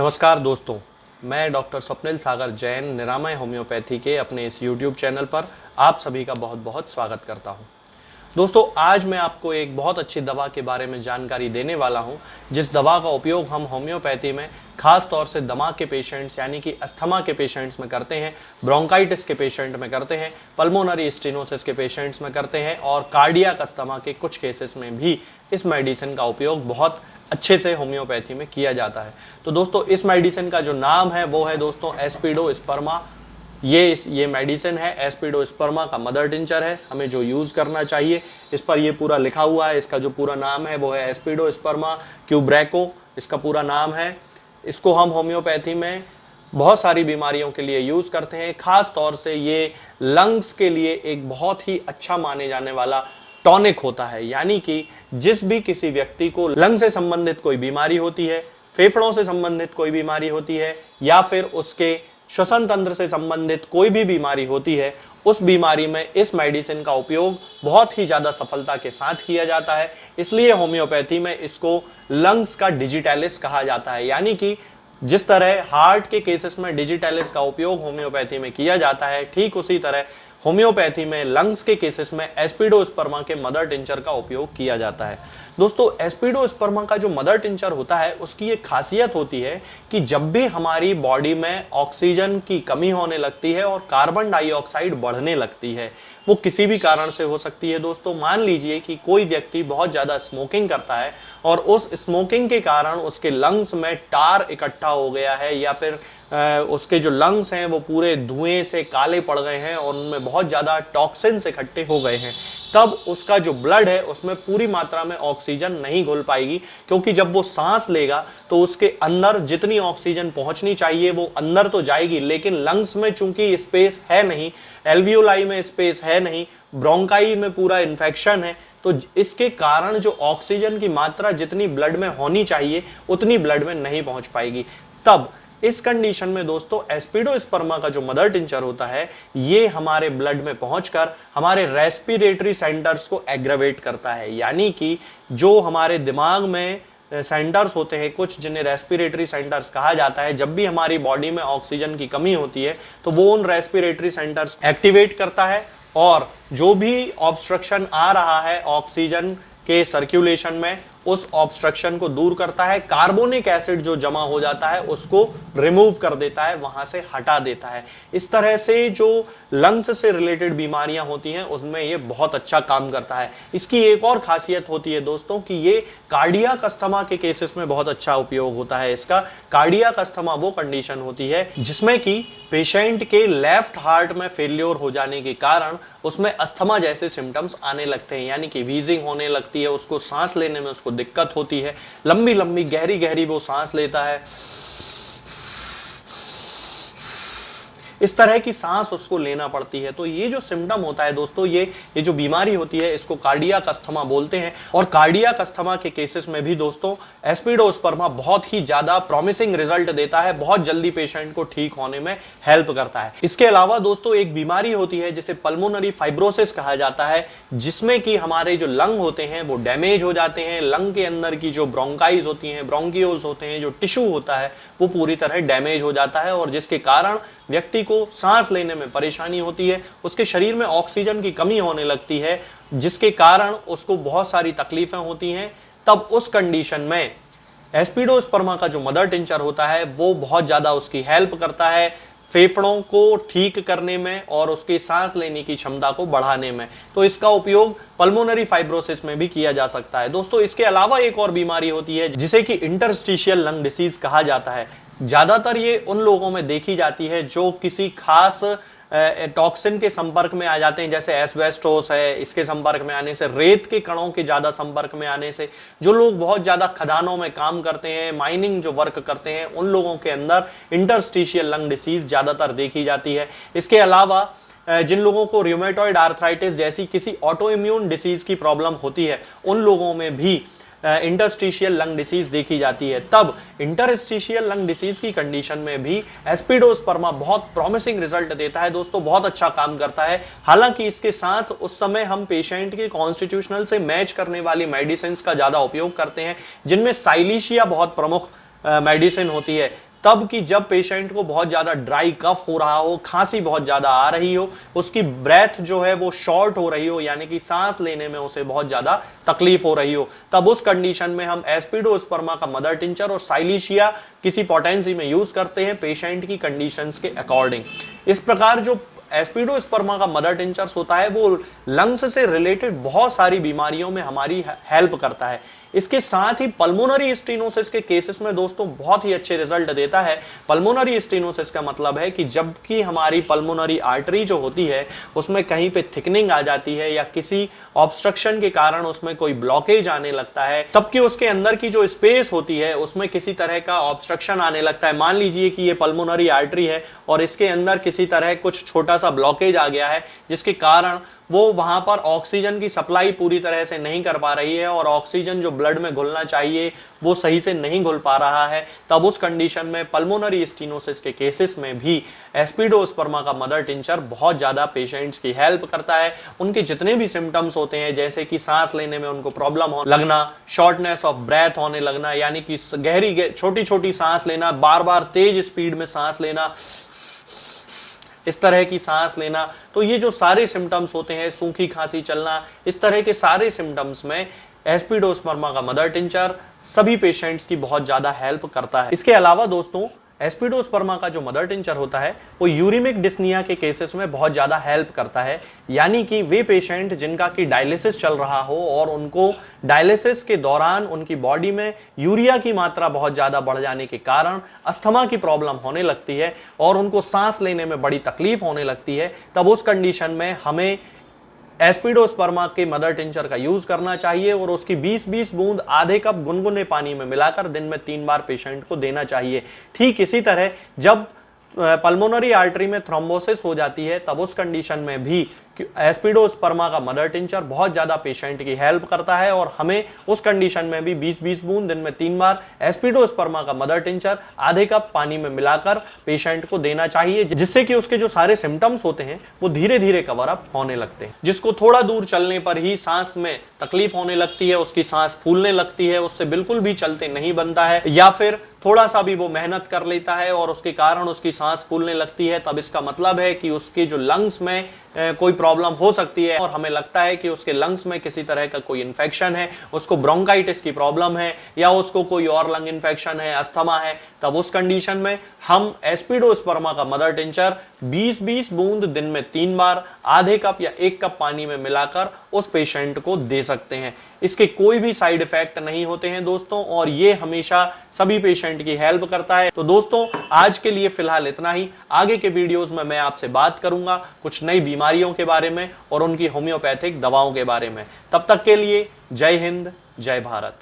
नमस्कार दोस्तों, मैं डॉक्टर स्वप्निल सागर जैन निरामय होम्योपैथी के अपने इस YouTube चैनल पर आप सभी का बहुत बहुत स्वागत करता हूं। दोस्तों, आज मैं आपको एक बहुत अच्छी दवा के बारे में जानकारी देने वाला हूं, जिस दवा का उपयोग हम होम्योपैथी में खास तौर से दमा के पेशेंट्स यानी कि अस्थमा के पेशेंट्स में करते हैं, ब्रोंकाइटिस के पेशेंट में करते हैं, पल्मोनरी स्टेनोसिस के पेशेंट्स में करते हैं और कार्डियक अस्थमा के कुछ केसेस में भी इस मेडिसिन का उपयोग बहुत अच्छे से होम्योपैथी में किया जाता है। तो दोस्तों, इस मेडिसिन का जो नाम है वो है दोस्तों एस्पिडोस्पर्मा। ये मेडिसिन है, एस्पिडोस्पर्मा का मदर टिंचर है। हमें जो यूज़ करना चाहिए, इस पर ये पूरा लिखा हुआ है। इसका जो पूरा नाम है वो है एस्पिडोस्पर्मा क्यूब्रैको, इसका पूरा नाम है। इसको हम होम्योपैथी में बहुत सारी बीमारियों के लिए यूज़ करते हैं। खास तौर से ये लंग्स के लिए एक बहुत ही अच्छा माने जाने वाला टॉनिक होता है, यानी कि जिस भी किसी व्यक्ति को लंग से संबंधित कोई बीमारी होती है, फेफड़ों से संबंधित कोई बीमारी होती है या फिर उसके श्वसन तंत्र से संबंधित कोई भी बीमारी होती है, उस बीमारी में इस मेडिसिन का उपयोग बहुत ही ज़्यादा सफलता के साथ किया जाता है। इसलिए होम्योपैथी में इसको लंग्स का डिजिटैलिस कहा जाता है, यानी कि जिस तरह हार्ट के केसेस में डिजिटैलिस का उपयोग होम्योपैथी में किया जाता है, ठीक उसी तरह होम्योपैथी में लंग्स के केसेस में एस्पिडोस्पर्मा के मदर टिंचर का उपयोग किया जाता है। दोस्तों, एस्पिडोस्पर्मा का जो मदर टिंचर होता है उसकी एक खासियत होती है कि जब भी हमारी बॉडी में ऑक्सीजन की कमी होने लगती है और कार्बन डाइऑक्साइड बढ़ने लगती है, वो किसी भी कारण से हो सकती है। दोस्तों, मान लीजिए कि कोई व्यक्ति बहुत ज़्यादा स्मोकिंग करता है और उस स्मोकिंग के कारण उसके लंग्स में टार इकट्ठा हो गया है या फिर उसके जो लंग्स हैं वो पूरे धुएं से काले पड़ गए हैं और उनमें बहुत ज़्यादा टॉक्सिन्स इकट्ठे हो गए हैं, तब उसका जो ब्लड है उसमें पूरी मात्रा में ऑक्सीजन नहीं घुल पाएगी, क्योंकि जब वो सांस लेगा तो उसके अंदर जितनी ऑक्सीजन पहुंचनी चाहिए वो अंदर तो जाएगी, लेकिन लंग्स में चूंकि स्पेस है नहीं, एल्वियोलाई में स्पेस है नहीं, ब्रोंकाई में पूरा इन्फेक्शन है, तो इसके कारण जो ऑक्सीजन की मात्रा जितनी ब्लड में होनी चाहिए उतनी ब्लड में नहीं पहुंच पाएगी। तब इस कंडीशन में दोस्तों एस्पिडोस्पर्मा का जो मदर टिंचर होता है ये हमारे ब्लड में पहुंचकर हमारे रेस्पिरेटरी सेंटर्स को एग्रावेट करता है, यानी कि जो हमारे दिमाग में सेंटर्स होते हैं कुछ, जिन्हें रेस्पिरेटरी सेंटर्स कहा जाता है, जब भी हमारी बॉडी में ऑक्सीजन की कमी होती है तो वो उन रेस्पिरेटरी सेंटर्स एक्टिवेट करता है और जो भी ऑब्स्ट्रक्शन आ रहा है ऑक्सीजन के सर्कुलेशन में, उस ऑब्स्ट्रक्शन को दूर करता है। कार्बोनिक एसिड जो जमा हो जाता है उसको रिमूव कर देता है, वहां से हटा देता है। इस तरह से जो लंग्स से रिलेटेड बीमारियां होती हैं उसमें ये बहुत अच्छा काम करता है। इसकी एक और खासियत होती है दोस्तों कि ये कार्डियक अस्थमा के केसेस में बहुत अच्छा उपयोग होता है इसका। कार्डियक अस्थमा वो कंडीशन होती है जिसमें कि पेशेंट के लेफ्ट हार्ट में फेल्योर हो जाने के कारण उसमें अस्थमा जैसे सिम्टम्स आने लगते हैं, यानी कि वीजिंग होने लगती है, उसको सांस लेने में उसको दिक्कत होती है, लंबी लंबी गहरी गहरी वो सांस लेता है, इस तरह की सांस उसको लेना पड़ती है। तो ये जो सिम्टम होता है दोस्तों, ये जो बीमारी होती है इसको कार्डियक अस्थमा बोलते हैं। और कार्डियक अस्थमा के केसेस में भी दोस्तों एस्पिडोस्पर्मा बहुत ही ज्यादा प्रॉमिसिंग रिजल्ट देता है, बहुत जल्दी पेशेंट को ठीक होने में हेल्प करता है। इसके अलावा दोस्तों एक बीमारी होती है जिसे पल्मोनरी फाइब्रोसिस कहा जाता है, जिसमें कि हमारे जो लंग होते हैं वो डैमेज हो जाते हैं। लंग के अंदर की जो ब्रोंकाइज होती हैं, ब्रोंकियोल्स होते हैं, जो टिश्यू होता है वो पूरी तरह डैमेज हो जाता है और जिसके कारण व्यक्ति को सांस लेने में परेशानी होती है, उसके शरीर में ऑक्सीजन की कमी होने लगती है, जिसके कारण उसको बहुत सारी तकलीफें होती हैं। तब उस कंडीशन में एस्पिडोस्पर्मा का जो मदर टिंचर होता है वो बहुत ज्यादा उसकी हेल्प करता है फेफड़ों को ठीक करने में और उसकी सांस लेने की क्षमता को बढ़ाने में। तो इसका उपयोग पल्मोनरी फाइब्रोसिस में भी किया जा सकता है। दोस्तों, इसके अलावा एक और बीमारी होती है जिसे कि इंटरस्टिशियल लंग डिसीज कहा जाता है। ज्यादातर ये उन लोगों में देखी जाती है जो किसी खास टॉक्सिन के संपर्क में आ जाते हैं, जैसे एस्बेस्टोस है, इसके संपर्क में आने से, रेत के कणों के ज्यादा संपर्क में आने से, जो लोग बहुत ज्यादा खदानों में काम करते हैं, माइनिंग जो वर्क करते हैं, उन लोगों के अंदर इंटरस्टिशियल लंग डिसीज ज्यादातर देखी जाती है। इसके अलावा जिन लोगों को रूमेटॉइड आर्थराइटिस जैसी किसी ऑटो इम्यून डिसीज की प्रॉब्लम होती है, उन लोगों में भी इंटरस्टिशियल लंग डिसीज देखी जाती है। तब इंटरस्टिशियल लंग डिसीज की कंडीशन में भी एस्पिडोस्पर्मा बहुत प्रॉमिसिंग रिजल्ट देता है दोस्तों, बहुत अच्छा काम करता है। हालांकि इसके साथ उस समय हम पेशेंट के कॉन्स्टिट्यूशनल से मैच करने वाली मेडिसिन का ज्यादा उपयोग करते हैं, जिनमें साइलिशिया बहुत प्रमुख मेडिसिन होती है। तब कि जब पेशेंट को बहुत ज्यादा ड्राई कफ हो रहा हो, खांसी बहुत ज्यादा आ रही हो, उसकी ब्रेथ जो है वो शॉर्ट हो रही हो, यानी कि सांस लेने में उसे बहुत ज्यादा तकलीफ हो रही हो, तब उस कंडीशन में हम एस्पिडोस्पर्मा का मदर टिंचर और साइलिशिया किसी पोटेंसी में यूज करते हैं पेशेंट की कंडीशंस के अकॉर्डिंग। इस प्रकार जो एस्पिडोस्पर्मा का मदर टिंचर्स होता है वो लंग्स से रिलेटेड बहुत सारी बीमारियों में हमारी हेल्प करता है। इसके साथ ही पल्मोनरी स्टेनोसिस के केसेस में दोस्तों बहुत ही अच्छे रिजल्ट देता है। पल्मोनरी स्टेनोसिस का मतलब है कि जबकि हमारी पल्मोनरी आर्टरी जो होती है उसमें कहीं पे थिकनिंग आ जाती है या किसी ऑब्स्ट्रक्शन के कारण उसमें कोई ब्लॉकेज आने लगता है, तब कि उसके अंदर की जो स्पेस होती है उसमें किसी तरह का ऑब्स्ट्रक्शन आने लगता है। मान लीजिए कि ये पल्मोनरी आर्टरी है और इसके अंदर किसी तरह कुछ छोटा सा ब्लॉकेज आ गया है, जिसके कारण वो वहां पर ऑक्सीजन की सप्लाई पूरी तरह से नहीं कर पा रही है और ऑक्सीजन जो ब्लड में घुलना चाहिए वो सही से नहीं घुल पा रहा है। तब उस कंडीशन में पल्मोनरी स्टेनोसिस के केसेस में भी एस्पिडोस्पर्मा का मदर टिंचर बहुत ज्यादा पेशेंट्स की हेल्प करता है। उनके जितने भी सिम्टम्स होते हैं, जैसे कि सांस लेने में उनको प्रॉब्लम हो लगना, शॉर्टनेस ऑफ ब्रेथ होने लगना, यानी कि गहरी छोटी छोटी सांस लेना, बार बार तेज स्पीड में सांस लेना, इस तरह की सांस लेना, तो ये जो सारे सिम्टम्स होते हैं, सूखी खांसी चलना, इस तरह के सारे सिम्टम्स में एस्पिडोस्पर्मा का मदर टिंचर सभी पेशेंट्स की बहुत ज्यादा हेल्प करता है। इसके अलावा दोस्तों एस्पिडोस्पर्मा का जो मदर टिंचर होता है वो यूरिमिक डिस्निया के केसेस में बहुत ज्यादा हेल्प करता है, यानी कि वे पेशेंट जिनका कि डायलिसिस चल रहा हो और उनको डायलिसिस के दौरान उनकी बॉडी में यूरिया की मात्रा बहुत ज्यादा बढ़ जाने के कारण अस्थमा की प्रॉब्लम होने लगती है और उनको सांस लेने में बड़ी तकलीफ होने लगती है। तब उस कंडीशन में हमें एस्पिडोस्पर्मा के मदर टिंचर का यूज करना चाहिए और उसकी 20-20 बूंद आधे कप गुनगुने पानी में मिलाकर दिन में 3 बार पेशेंट को देना चाहिए। ठीक इसी तरह जब पल्मोनरी आर्टरी में थ्रोम्बोसिस हो जाती है, तब उस कंडीशन में भी एस्पिडोस्पर्मा का मदर टिंचर बहुत ज्यादा पेशेंट की हेल्प करता है और हमें उस कंडीशन में भी 20-20 बूंद दिन में 3 बार एस्पिडोस्पर्मा का मदर टिंचर आधे कप पानी में मिलाकर पेशेंट को देना चाहिए, जिससे कि उसके जो सारे सिम्टम्स होते हैं वो धीरे धीरे कवर अप होने लगते हैं। जिसको थोड़ा दूर चलने पर ही सांस में तकलीफ होने लगती है, उसकी सांस फूलने लगती है, उससे बिल्कुल भी चलते नहीं बनता है, या फिर थोड़ा सा भी वो मेहनत कर लेता है और उसके कारण उसकी सांस फूलने लगती है, तब इसका मतलब है कि उसके जो लंग्स में कोई प्रॉब्लम हो सकती है और हमें लगता है कि उसके लंग्स में किसी तरह का कोई इन्फेक्शन है, उसको ब्रोंकाइटिस की प्रॉब्लम है या उसको कोई और लंग इन्फेक्शन है, अस्थमा है। तब उस कंडीशन में हम एस्पिडोस्पर्मा का मदर टिंचर 20-20 बूंद दिन में 3 बार आधे कप या 1 कप पानी में मिलाकर उस पेशेंट को दे सकते हैं। इसके कोई भी साइड इफेक्ट नहीं होते हैं दोस्तों, और ये हमेशा सभी पेशेंट की हेल्प करता है। तो दोस्तों आज के लिए फिलहाल इतना ही। आगे के वीडियोस में मैं आपसे बात करूंगा कुछ नई बीमारियों के बारे में और उनकी होम्योपैथिक दवाओं के बारे में। तब तक के लिए जय हिंद, जय भारत।